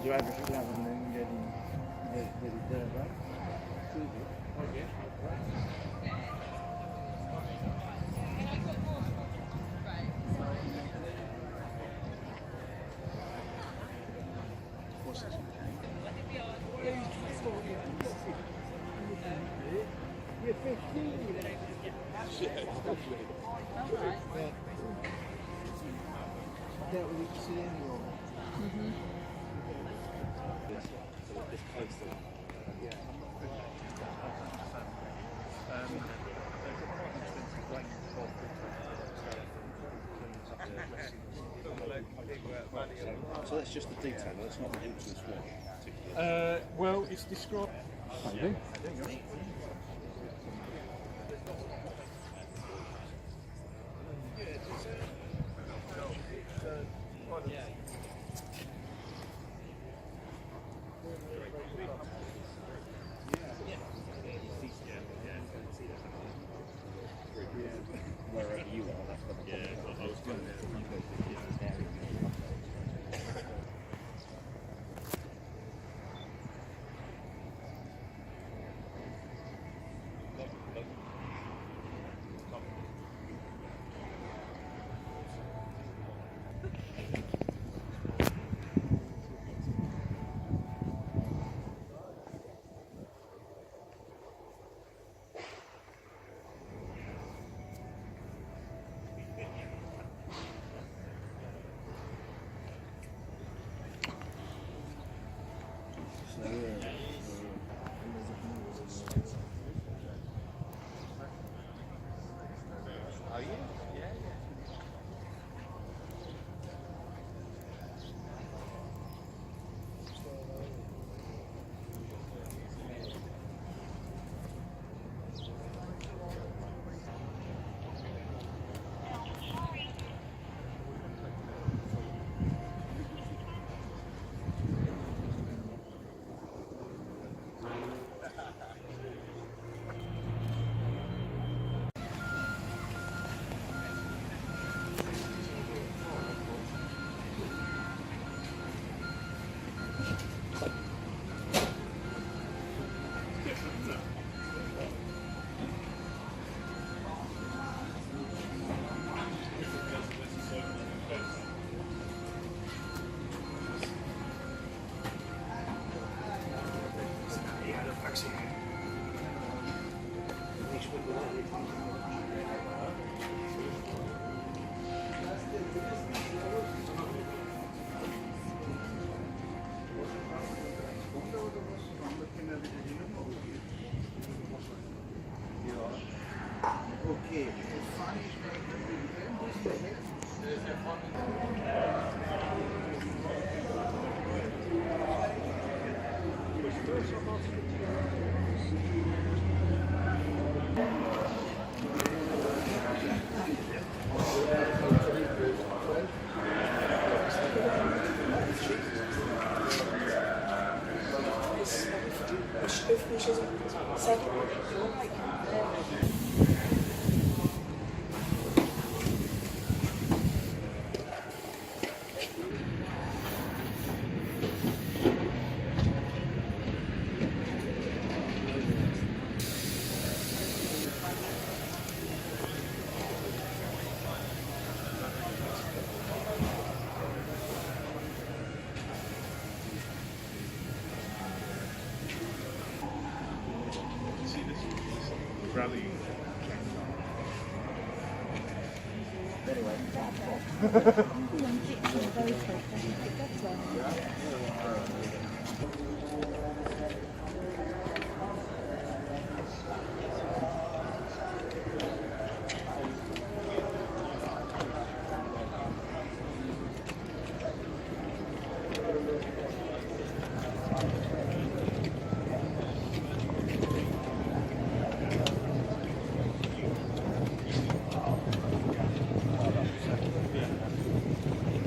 to average it rather than getting it there, right? You're 15. That we see anymore. It's close. Yeah. So that's just the detail, that's not the entrance wall. Well, it's described. Maybe. Wherever you are, that's what I was doing there. Okay. Rally.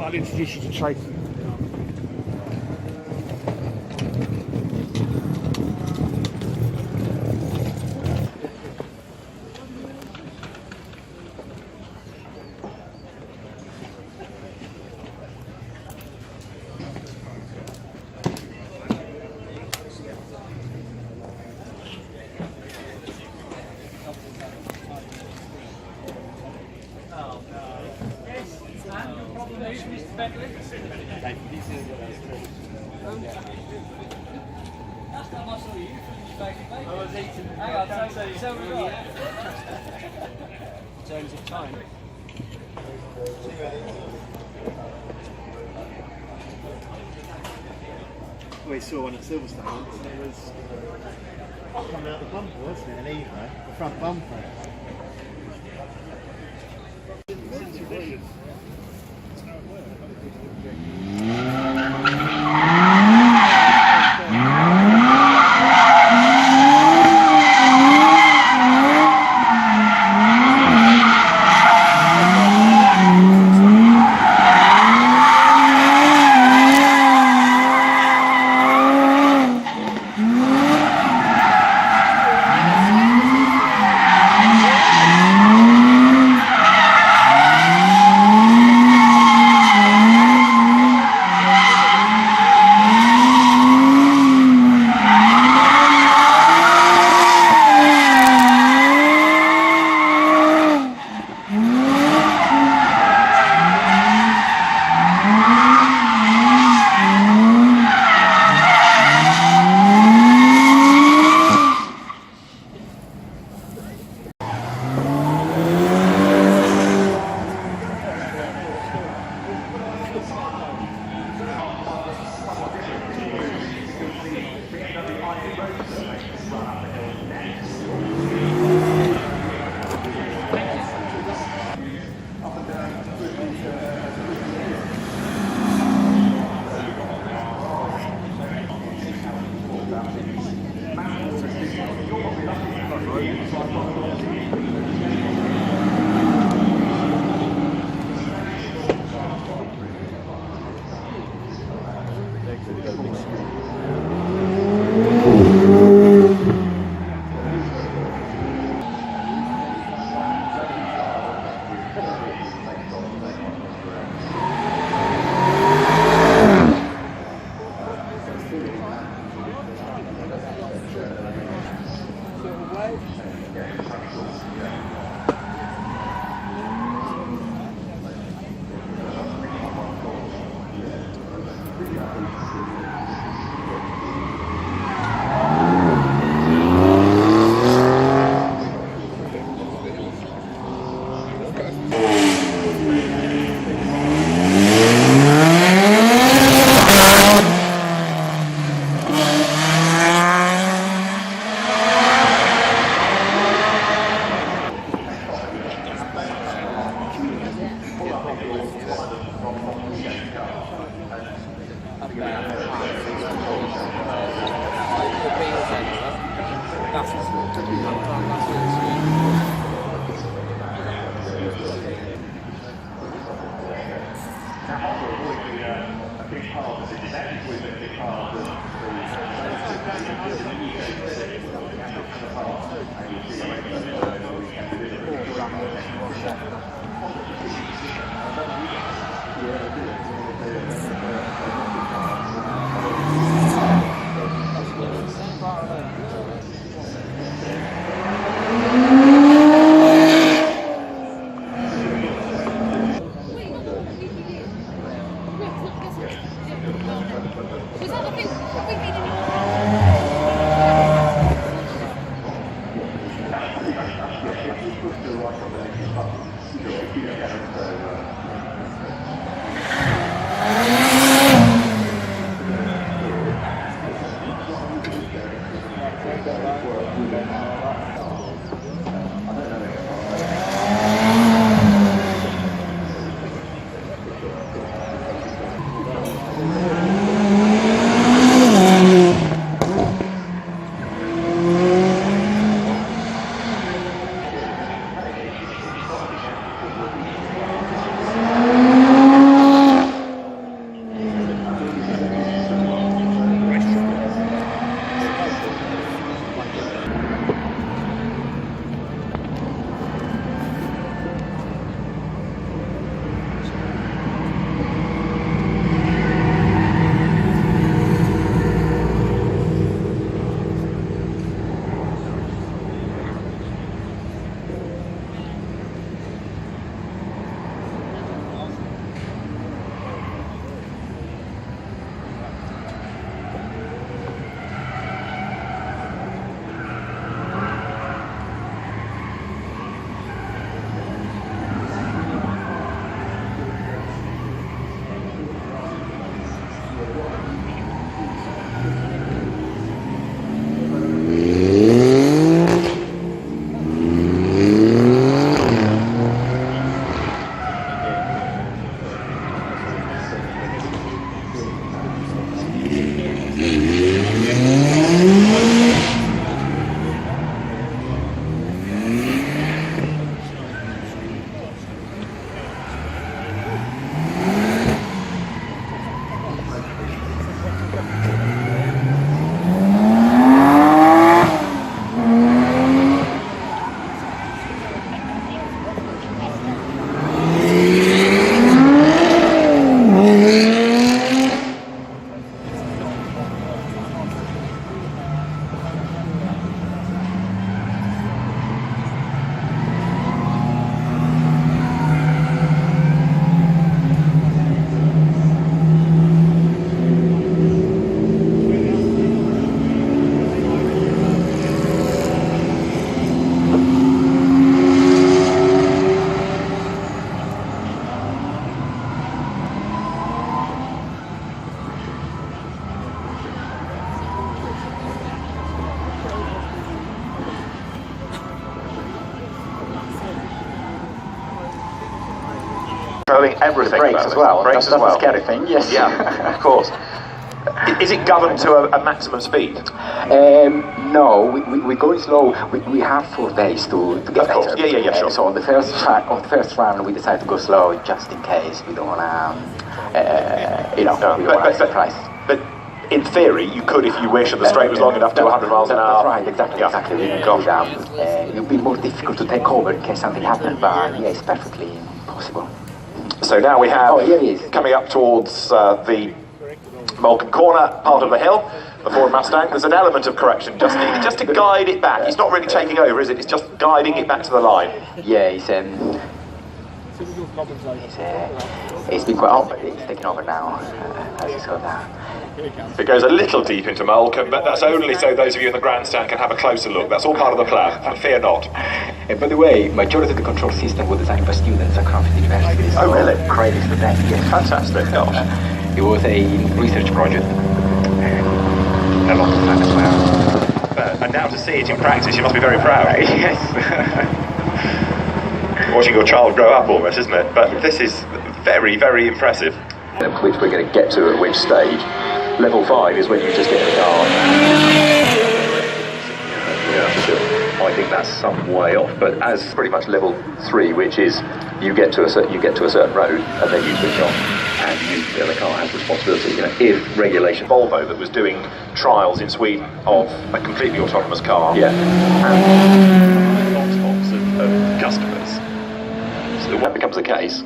I'll introduce you to Tracy. Terms of time. We saw one at Silverstone once, and it was coming out the bumper, wasn't it? An Evo, the front bumper. controlling everything. Brakes about as this. well. Brakes That's as well. the scary thing, yes. Yeah, of course. Is it governed to a maximum speed? No, we're going slow. We have 4 days to get Of course. better. Yeah, sure. So on the first run, we decided to go slow just in case we don't want to, we don't want to surprise. But in theory, you could, if you wish, and the straight was long enough, to 100 miles an hour. That's right, exactly. We can go down. It would be more difficult to take over in case something happened, but yeah, it's perfectly possible. So now we have, he is. coming up towards the Malcolm Corner part of the hill, the Ford Mustang, there's an element of correction, just to guide it back. It's not really taking over, is it? It's just guiding it back to the line. Yeah, it's been quite over, it's taking over now, as you saw that. It goes a little deep into Malcolm, but that's only so those of you in the grandstand can have a closer look. That's all part of the plan, fear not. And by the way, majority of the control system was designed by students at Cranfield University. Oh, really? Credit to them, yes. Fantastic, gosh. It was a research project. A lot of time as well. And now to see it in practice, you must be very proud. Yes. Watching your child grow up almost, isn't it? But this is very, very impressive. Which we're going to get to at which stage. Level 5 is when you just get in the car. Yeah, I think that's some way off, but as pretty much level 3, which is you get to a certain road and then you switch on, and the car has responsibility. You know, if regulation. Volvo that was doing trials in Sweden of a completely autonomous car. Yeah. And lots of customers. So that becomes the case.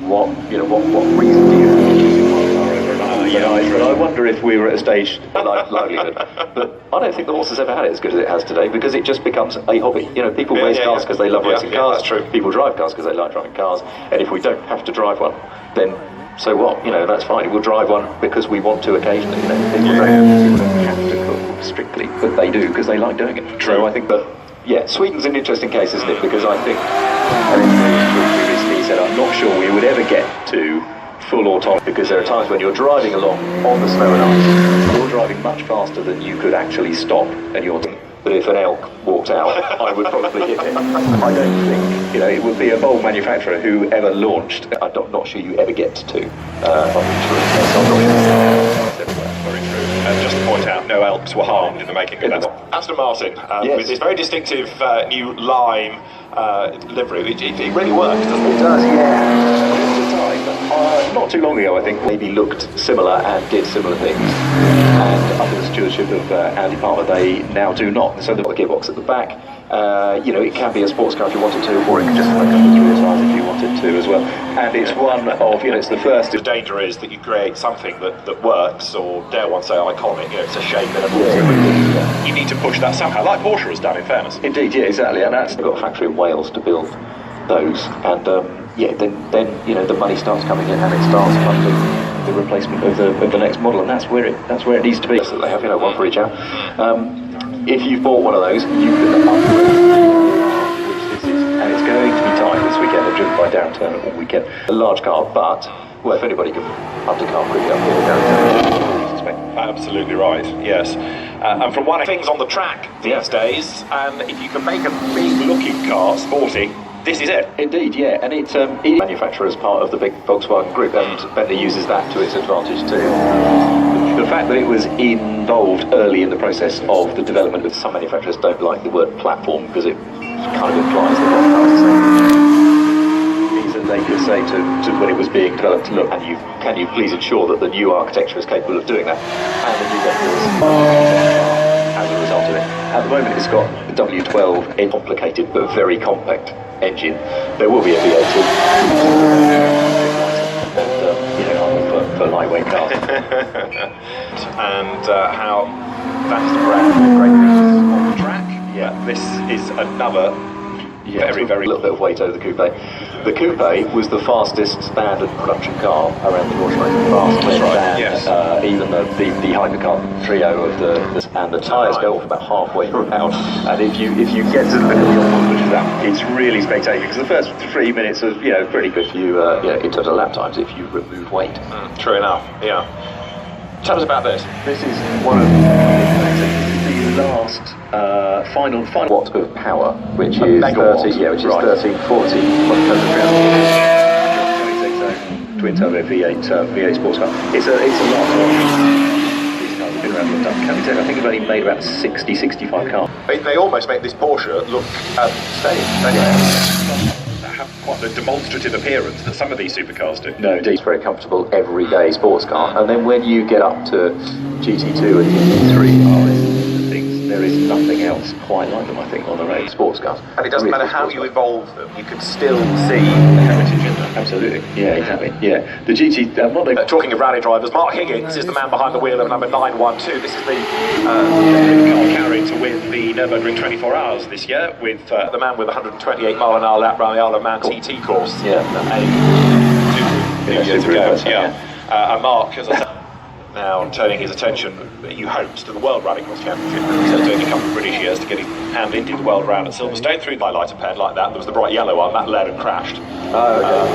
What reason do you have for choosing one car over another? But I wonder if we were at a stage like livelihood. But I don't think the horse has ever had it as good as it has today, because it just becomes a hobby. You know, people race cars because they love racing cars. That's true. People drive cars because they like driving cars. And if we don't have to drive one, then so what? You know, that's fine. We'll drive one because we want to occasionally. You know, people don't have to cook strictly, but they do because they like doing it. True. So I think that, yeah, Sweden's an interesting case, isn't it? Because I think, we recently said, I'm not sure we would ever get to full autonomy, because there are times when you're driving along on the snow and ice, you're driving much faster than you could actually stop, and you're. But if an elk walked out, I would probably hit it. I don't think, it would be a bold manufacturer who ever launched. I'm not sure you ever get to. Very true. And just to point out, no elks were harmed in the making of that. Aston Martin, with this very distinctive new lime livery, it really works, doesn't it? It does, yeah. Not too long ago, I think, maybe looked similar and did similar things. And under the stewardship of Andy Palmer, they now do not. So they've got the gearbox at the back. It can be a sports car if you wanted to, or it can just come with 3 tires if you wanted to as well. And it's one of, it's the first. The danger is that you create something that works, or dare one say iconic. It's a shape and a You need to push that somehow, like Porsche has done, in fairness. Indeed, yeah, exactly. And they've got a factory in Wales to build those. And then the money starts coming in, and it starts funding the replacement of the next model, and that's where it needs to be. So they have one for each hour. If you've bought one of those, you can upgrade, which this is, and it's going to be tight this weekend. They're driven by Darren Turner all weekend. A large car, but if anybody can undercar quickly up here, Darren Turner, I suspect. Absolutely right. Yes. And from one of the things on the track these days, and if you can make a big-looking car sporty, this is it. Indeed, yeah, and it's manufactured as part of the big Volkswagen group, and Bentley uses that to its advantage too. The fact that it was involved early in the process of the development of some manufacturers don't like the word platform because it kind of implies that one car is the same. Means that they could say to when it was being developed, look, can you please ensure that the new architecture is capable of doing that, and the new vehicles as a result of it. At the moment, it's got the W12, a complicated but very compact engine. There will be a V8 and, for lightweight cars. And how that's the brand great things on the track. Yeah, this is another very a little bit of weight over the coupe. The coupe was the fastest standard production car around the automotive fast. Right, yes. Even the hypercar trio of the tyres go off about halfway around. And if you get to the middle of the old which is that, it's really spectacular because the first 3 minutes are pretty good for you in terms of lap times if you remove weight. True enough. Yeah. Tell us about this. This is one of the last final watt of power, which is 30, which is 1340. twin turbo V8 sports car. It's a lot of these cars have been around a long time. Can we tell? I think they've only made about 60, 65 cars. They almost make this Porsche look safe. They have quite the demonstrative appearance that some of these supercars do. No, indeed, it's very comfortable everyday sports car. And then when you get up to GT2 and GT3 things, there is nothing else quite like them, I think, on the road. Sports cars. And it doesn't matter how you evolve them, you can still see the heritage in them. Absolutely. Yeah, exactly. Yeah. The GT, what they talking of rally drivers, Mark Higgins is the man behind the wheel of number 912. This is the car carried to win the Nürburgring 24 Hours this year with the man with 128 mile an hour lap round the Isle of Man TT course. Yeah. 2 years ago. And Mark, as I said, now turning his attention, you hoped, to the World Rallycross Championship. So doing a couple of British years to get his hand into the World Round at Silverstone through by lighter pen like that. There was the bright yellow one, that led and crashed. Oh, okay.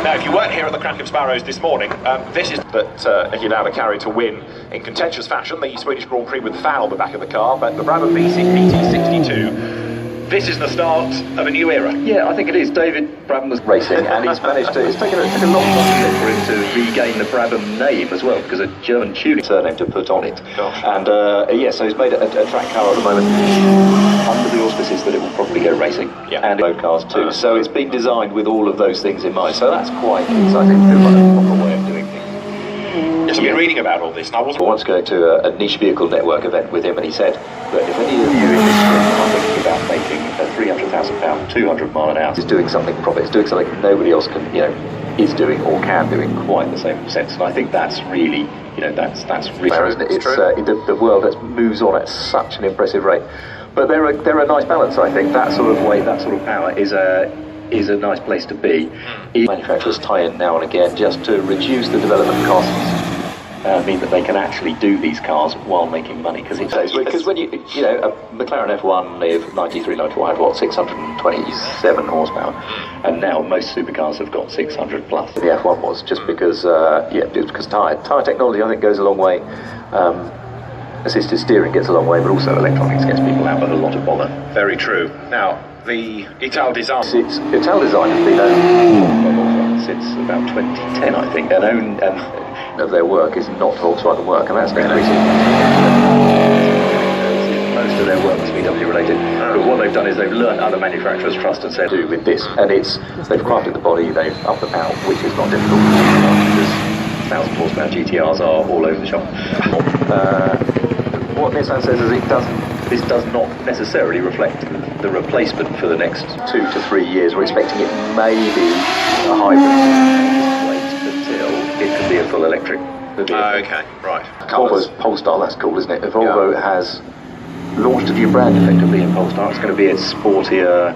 Now, if you weren't here at the Crack of Sparrows this morning, this is that he allowed a carry to win in contentious fashion the Swedish Grand Prix with Foul the back of the car, but the Brabham PT62. This is the start of a new era. Yeah, I think it is. David Brabham was racing, and he's managed to. It's taken a long time for him to regain the Brabham name as well, because a German tuning surname to put on it. Gosh. And yeah, so he's made a track car at the moment under the auspices that it will probably go racing and road cars too. So it's been designed with all of those things in mind. So that's quite exciting. It feels like a proper way of doing things. Yes, I've been reading about all this, and I wasn't once going to a niche vehicle network event with him, and he said that if any of you in this room are thinking about making a £300,000, 200 mile an hour, is doing something proper, it's doing something nobody else can, is doing or can do in quite the same sense. And I think that's really, that's really fair, isn't it? It's the world that moves on at such an impressive rate. But they're a nice balance, I think. That sort of weight, that sort of power is a nice place to be. Manufacturers tie in now and again just to reduce the development costs. Mean that they can actually do these cars while making money, because when you a McLaren F1 of 93, 94 had what, 627 horsepower, and now most supercars have got 600 plus. The F1 was just because because tyre technology I think goes a long way. Assisted steering gets a long way, but also electronics gets people out of a lot of bother. very true. Now, the Ital design. Ital design has been owned since about 2010, I think, and of their work is not Volkswagen work, and that's increasing. Most of their work is VW related, but what they've done is they've learned other manufacturers' trust and said, do with this, and they've crafted the body, they've upped the power, which is not difficult, because 1,000 horsepower GTRs are all over the shop. What Nissan says is this does not necessarily reflect the replacement for the next 2 to 3 years. We're expecting it may be a hybrid. It could be a full electric. Okay, right. Volvo's Polestar, that's cool, isn't it? Volvo has launched a new brand effectively in Polestar. It's going to be its sportier,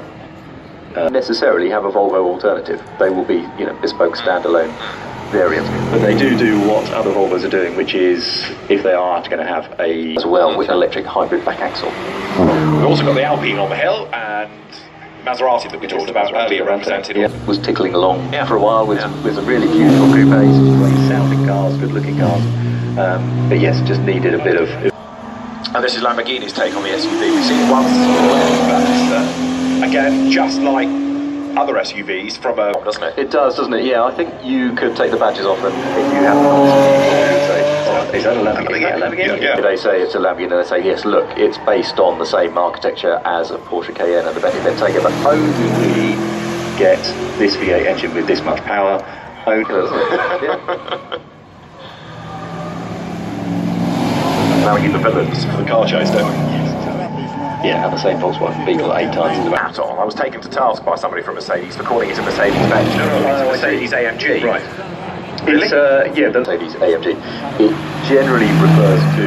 necessarily have a Volvo alternative. They will be, bespoke standalone variants. But they do what other Volvos are doing, which is, if they are going to have as well, with an electric hybrid back axle. We've also got the Alpine on the hill, and Maserati that we talked about earlier represented. Was tickling along for a while with some really beautiful coupes, great sounding cars, good looking cars. But yes, just needed a bit of. And this is Lamborghini's take on the SUV. We've seen it once, but again, just like other SUVs from a, doesn't it? It does, doesn't it? Yeah, I think you could take the badges off, and if you have is that a Lamborghini? Yeah. They say it's a Lamborghini, and they say, yes, look, it's based on the same architecture as a Porsche Cayenne and the Bentley Bentayga, but only we get this V8 engine with this much power. Now we need the villains for the car chase, don't we? Yeah, and the same Volkswagen Beetle 8 times in the back. I was taken to task by somebody from Mercedes for calling it a Mercedes-Benz. No, it's a Mercedes AMG. Right. Really? It's, the Mercedes AMG. It generally refers to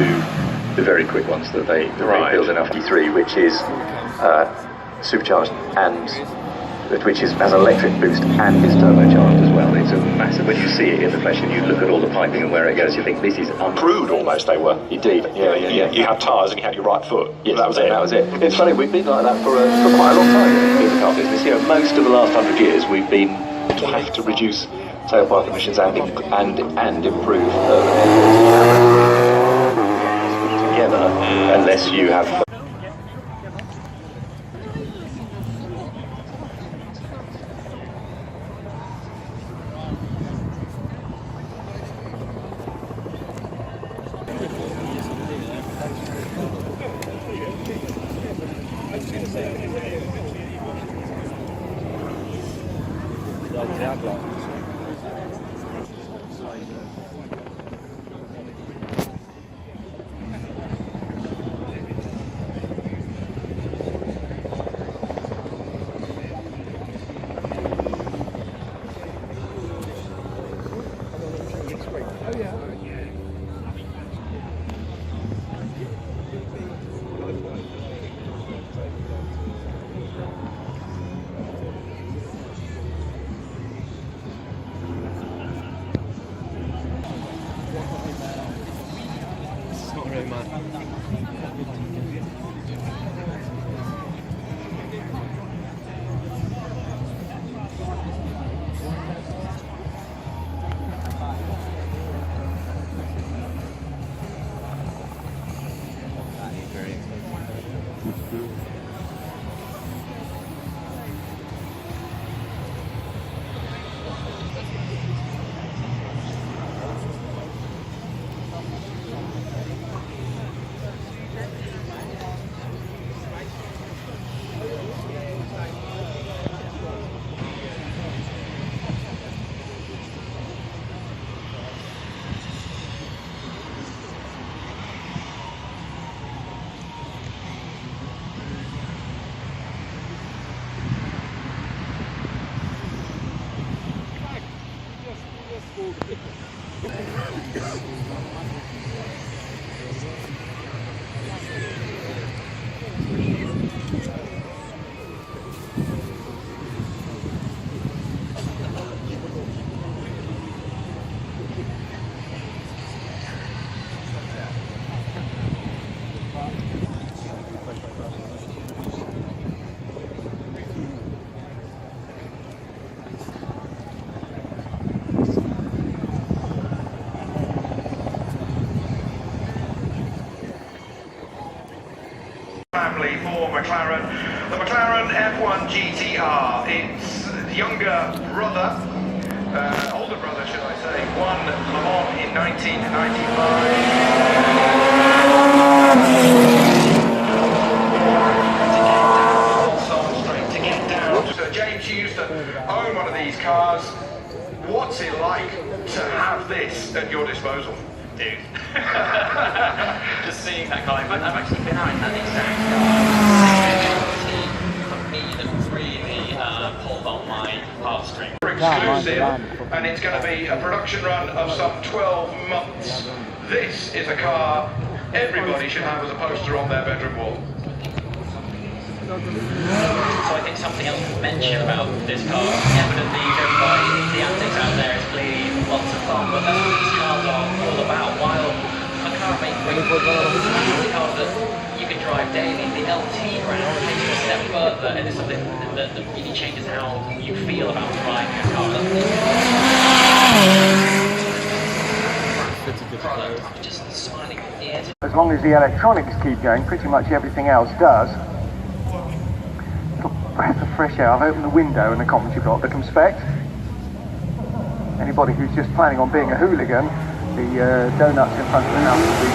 the very quick ones that they build in F3, which is supercharged and which has an electric boost and is turbocharged as well. It's a massive. When you see it in the flesh and you look at all the piping and where it goes, you think this is crude almost. They were indeed. Yeah. You had tyres and you had your right foot. Yes, that was it. It's funny, we've been like that for quite a long time in the car business. Most of the last 100 years we've been have to reduce tailpipe emissions and improve together, unless you have. Sorry, man. Family for McLaren, the McLaren F1 GTR. Its younger brother, older brother should I say, won Le Mans in 1995. To get down. So James, you used to own one of these cars. What's it like to have this at your disposal? Dude. Just seeing that car. In fact, I've actually been out in that exact car. For me, that really pulled on my heartstrings. Exclusive, and it's going to be a production run of some 12 months. This is a car everybody should have as a poster on their bedroom wall. So I think something else to mention about this car, evidently driven by the antics out there, is clearly lots of fun, but that's what these cars are all about. While a car may bring a car that you can drive daily, the LT round takes it a step further, and it's something that really changes how you feel about driving a car. I'm just smiling ear to As long as the electronics keep going, pretty much everything else does. Breath of fresh air. I've opened the window in the commentary block. The conspect. Anybody who's just planning on being a hooligan, the donuts in front of the house will be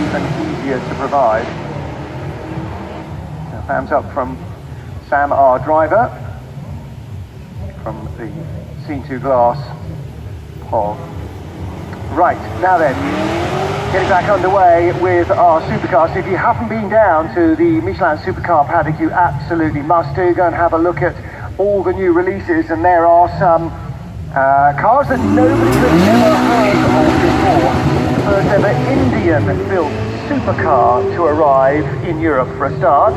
even easier to provide. So, thumbs up from Sam, our driver, from the scene-to glass of. Right, now then, getting back underway with our supercars. So if you haven't been down to the Michelin Supercar Paddock, you absolutely must do. Go and have a look at all the new releases, and there are some cars that nobody has ever heard of before. The first ever Indian-built supercar to arrive in Europe for a start,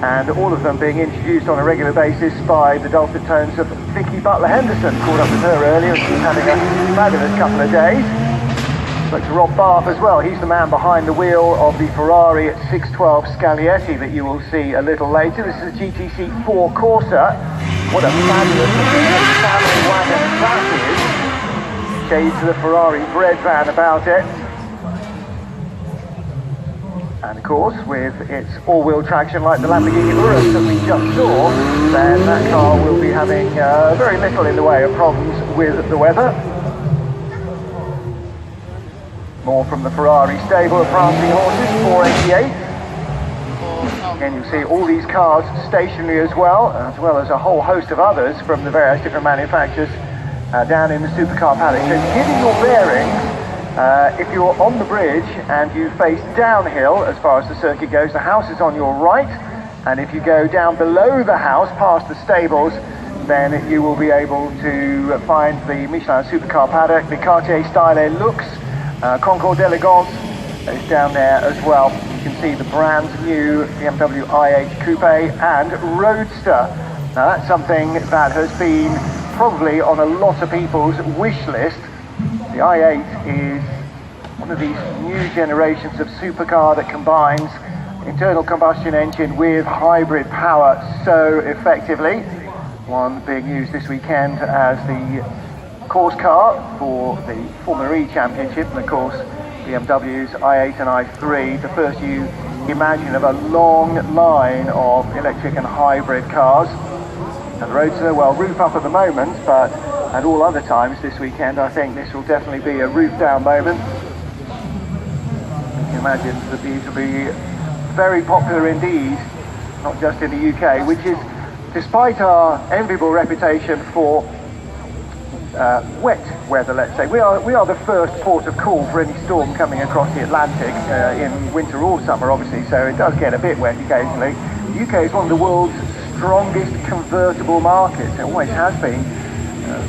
and all of them being introduced on a regular basis by the dulcet tones of Vicky Butler-Henderson. Caught up with her earlier, and she's having a fabulous couple of days. But to Rob Barth as well, he's the man behind the wheel of the Ferrari 612 Scaglietti that you will see a little later. This is a GTC 4 Corsa. What a fabulous family wagon that is. Shades of the Ferrari bread van about it. And of course, with its all-wheel traction like the Lamborghini Urus that we just saw, then that car will be having very little in the way of problems with the weather. More from the Ferrari stable of prancing horses, 488. Again, you'll see all these cars stationary as well as a whole host of others from the various different manufacturers down in the supercar paddock. So giving your bearings, if you're on the bridge and you face downhill as far as the circuit goes, the house is on your right, and if you go down below the house past the stables, then you will be able to find the Michelin supercar paddock. The Quartier Style Lux, Concours d'Elegance is down there as well. You can see the brand new BMW i8 Coupe and Roadster. Now that's something that has been probably on a lot of people's wish list. The i8 is one of these new generations of supercar that combines internal combustion engine with hybrid power so effectively. One being used this weekend as the course car for the Formula E Championship, and of course BMW's i8 and i3, the first you imagine of a long line of electric and hybrid cars. And the Roadster, well, roof up at the moment, but at all other times this weekend I think this will definitely be a roof down moment. You can imagine that these will be very popular indeed, not just in the UK, which is, despite our enviable reputation for wet weather, let's say, we are the first port of call for any storm coming across the Atlantic in winter or summer, obviously, so it does get a bit wet occasionally. The UK is one of the world's strongest convertible markets. It always has been.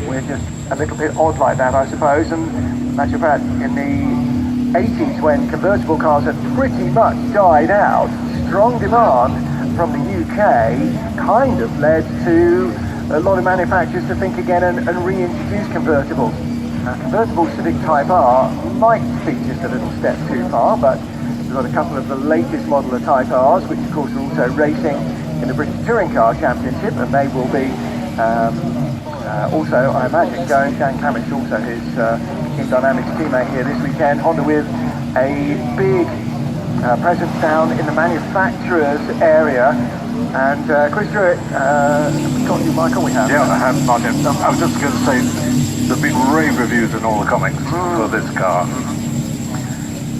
We're just a little bit odd like that, I suppose, and matter of fact, in the 80s, when convertible cars had pretty much died out, strong demand from the UK kind of led to a lot of manufacturers to think again and reintroduce convertibles. Now, convertible Civic Type R might be just a little step too far, but we've got a couple of the latest model of Type Rs, which of course are also racing in the British Touring Car Championship, and they will be also, I imagine, going. Dan Cameron's also his Team Dynamics teammate here this weekend. Honda with a big presence down in the manufacturers area. And Chris Druitt, got you, Michael? We have. Yeah, I have, Martin. I was just going to say, there have been rave reviews in all the comics for this car.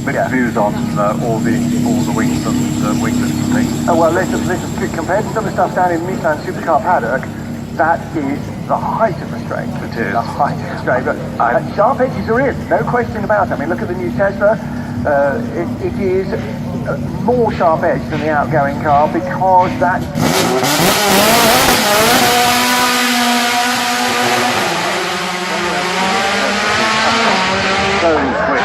Mixed views on all the wings and winglets and things. Oh well, listen. Compared to some of the stuff down in Michelin Supercar Paddock, that is the height of restraint. It is. The height of restraint. But sharp edges are in, no question about it. I mean, look at the new Tesla. It is more sharp edge than the outgoing car because that. So quick.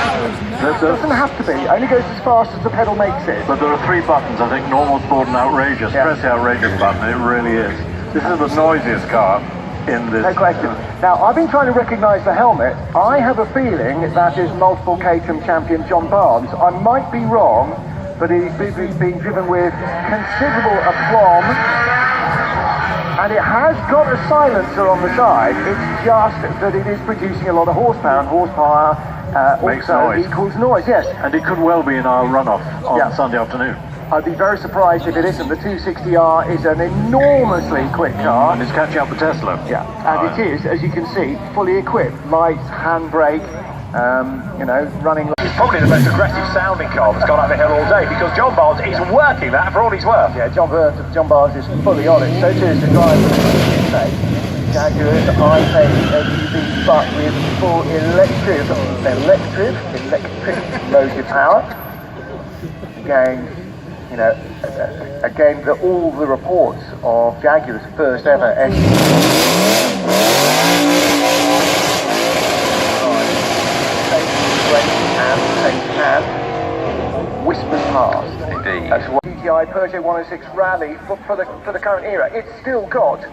It doesn't have to be. It only goes as fast as the pedal makes it. But there are 3 buttons, I think: normal, sport and outrageous. Yeah. Press the outrageous button, it really is. This is the noisiest car in this. No question. Now, I've been trying to recognise the helmet. I have a feeling that is multiple KTM champion John Barnes. I might be wrong, but he's being driven with considerable aplomb. And it has got a silencer on the side. It's just that it is producing a lot of horsepower, and horsepower makes also noise. Equals noise, yes. And it could well be in our runoff on Sunday afternoon. I'd be very surprised if it isn't. The 260R is an enormously quick car. And it's catching up with Tesla. Yeah, and it is, as you can see, fully equipped. Lights, handbrake, running. It's probably the most aggressive sounding car that's gone up the hill all day, because John Barnes is working that for all he's worth. Yeah, John Barnes is fully on it. So too is the driver. Jaguar's i8 SUV, but with full electric motive power. Again, all the reports of Jaguar's first ever SUV and whispers past. Indeed. That's what GTI Peugeot 106 Rally for the current era. It's still got,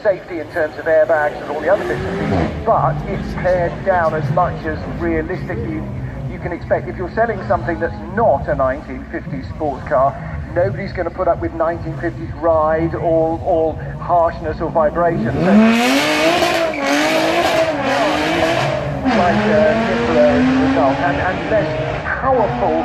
safety in terms of airbags and all the other bits and pieces, but it's pared down as much as realistically you can expect. If you're selling something that's not a 1950s sports car, nobody's going to put up with 1950s ride or harshness or vibration. So, and less powerful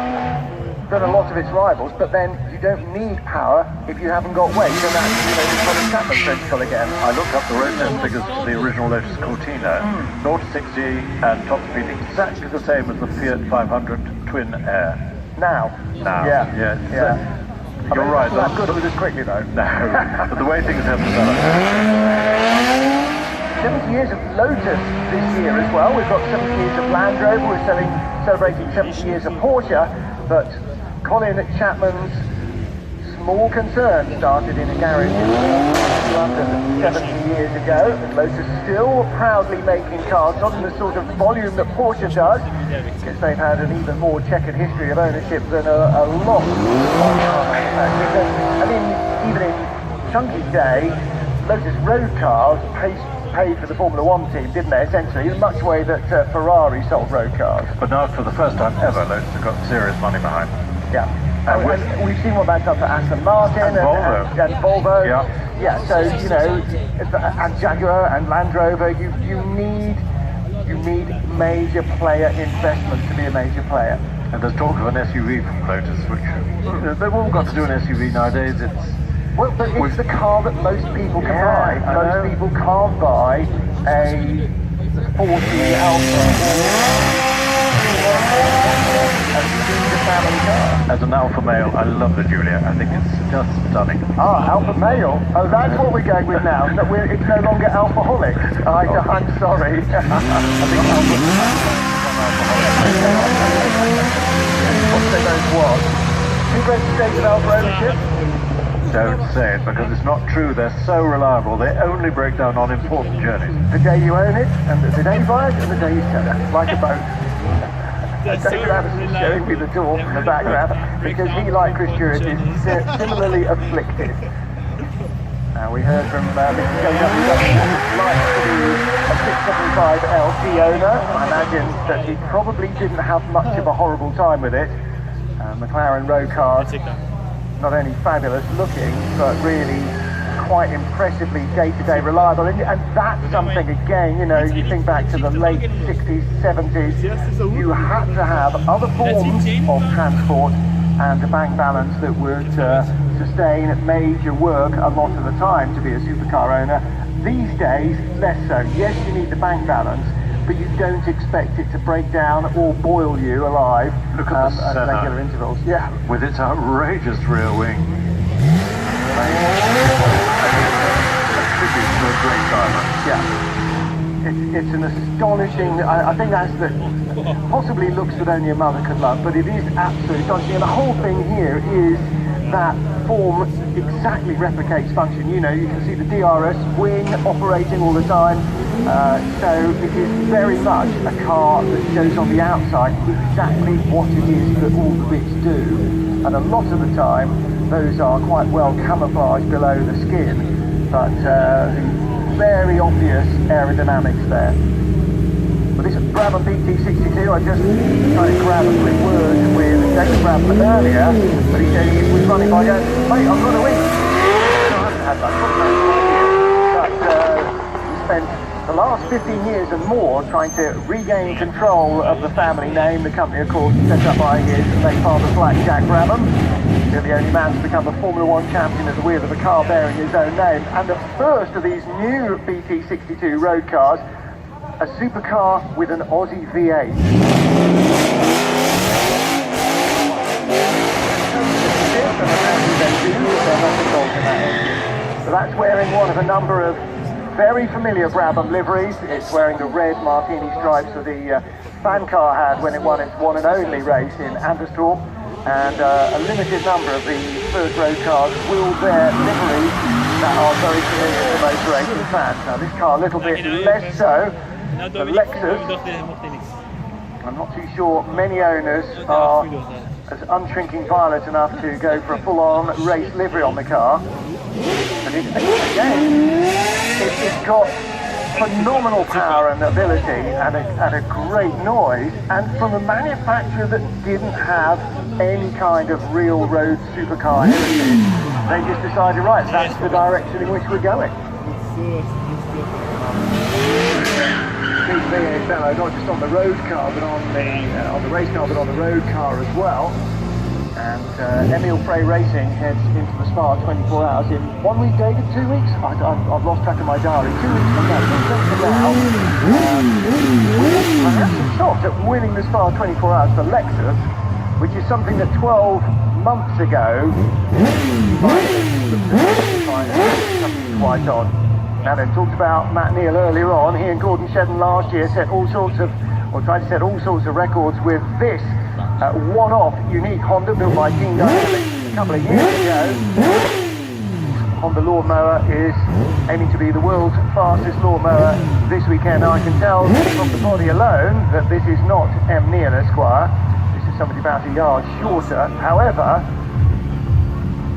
than a lot of its rivals, but then you don't need power if you haven't got weight, and that's the Colin Chapman principle again. I looked up the road test figures for the original Lotus Cortina, 0 to 60 and top speed exactly the same as the Fiat 500 Twin Air. Now. Yeah. You're right. That's good with this quickly though. No, but the way things have developed. 70 years of Lotus this year as well. We've got 70 years of Land Rover. We're celebrating 70 years of Porsche. But Colin Chapman's small concern started in a garage in London 70 years ago, and Lotus still proudly making cars, not in the sort of volume that Porsche does, because they've had an even more checkered history of ownership than a lot of car manufacturers. I mean, even in Chunky's day, Lotus road cars paid for the Formula One team, didn't they, essentially, in much way that Ferrari sold road cars. But now, for the first time ever, Lotus have got serious money behind them. Yeah. And we've seen what that's done for Aston Martin and Volvo. Yeah, so, you know, and Jaguar and Land Rover, you need major player investment to be a major player. And there's talk of an SUV from Lotus, which they've all got to do an SUV nowadays. But it's the car that most people can buy. Most people can't buy a 40 Alpha. As an alpha male, I love the Giulia. I think it's just stunning. Alpha male? Oh, that's what we're going with now. It's no longer alcoholics. I'm sorry. I think what? Two great states of alpha ownership? Don't say it, because it's not true. They're so reliable. They only break down on important journeys. The day you own it, and the day you buy it, and the day you sell it, like a boat. David Anderson's showing me the door from the background because he, like Chris Stewart, is similarly afflicted. We heard from Mr. JW like to be a 675 LT owner. I imagine that he probably didn't have much of a horrible time with it. McLaren road cars, not only fabulous looking, but really quite impressively day-to-day reliable, and that's something, again, you know, you think back to the late 60s, 70s, you had to have other forms of transport and a bank balance that would sustain major work a lot of the time to be a supercar owner. These days, less so. Yes, you need the bank balance, but you don't expect it to break down or boil you alive. Look at at regular intervals. Yeah, with its outrageous rear wing. Yeah, it's an astonishing. I think that's possibly looks that only a mother could love, but it is absolutely astonishing. And the whole thing here is that form exactly replicates function. You know, you can see the DRS wing operating all the time. So it is very much a car that shows on the outside exactly what it is that all the bits do. And a lot of the time, those are quite well camouflaged below the skin, but very obvious aerodynamics there. But this Brabham PT62, I just tried to grab a quick word with David Brabham earlier, but he said he was running by going, mate, I've got a week. No, I haven't had that, but he spent the last 15 years and more trying to regain control of the family name. The company, of course, set up by his late father, Black Jack Brabham. He's the only man to become a Formula One champion at the wheel of a car bearing his own name. And the first of these new BT62 road cars, a supercar with an Aussie V8. So that's wearing one of a number of very familiar Brabham liveries. It's wearing the red martini stripes that the fan car had when it won its one and only race in Anderstorp. And a limited number of the first road cars will wear liveries that are very familiar to motor racing fans. Now this car a little bit less so. The Lexus, I'm not too sure many owners are as unshrinking violet enough to go for a full-on race livery on the car. But it's got phenomenal power and ability and a great noise, and from a manufacturer that didn't have any kind of real road supercar heritage, they just decided, right, that's the direction in which we're going. Big V8 bellow, not just on the road car, but on the race car, but on the road car as well. And Emil Frey Racing heads into the Spa 24 hours in 1 week, David, 2 weeks? I've lost track of my diary. 2 weeks from now, 2 weeks from now. I'm actually shocked at winning the Spa 24 hours for Lexus, which is something that 12 months ago, something quite odd. Now then, talked about Matt Neal earlier on. He and Gordon Shedden last year tried to set all sorts of records with this one-off unique Honda built by Team Dynamics a couple of years ago. Honda lawnmower is aiming to be the world's fastest lawnmower this weekend. Now I can tell from the body alone that this is not M. Neal Esquire. This is somebody about a yard shorter. However,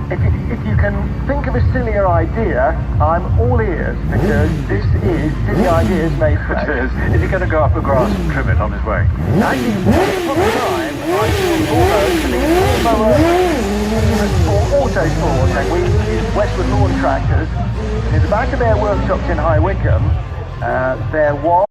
if you can think of a sillier idea, I'm all ears, because this is silly ideas made for it. Is he going to go up the grass and trim it on his way? Actually, once upon a time, I feel almost to be lawnmower for autosport, and we use Westwood lawn tractors. In the back of their workshops in High Wycombe, there was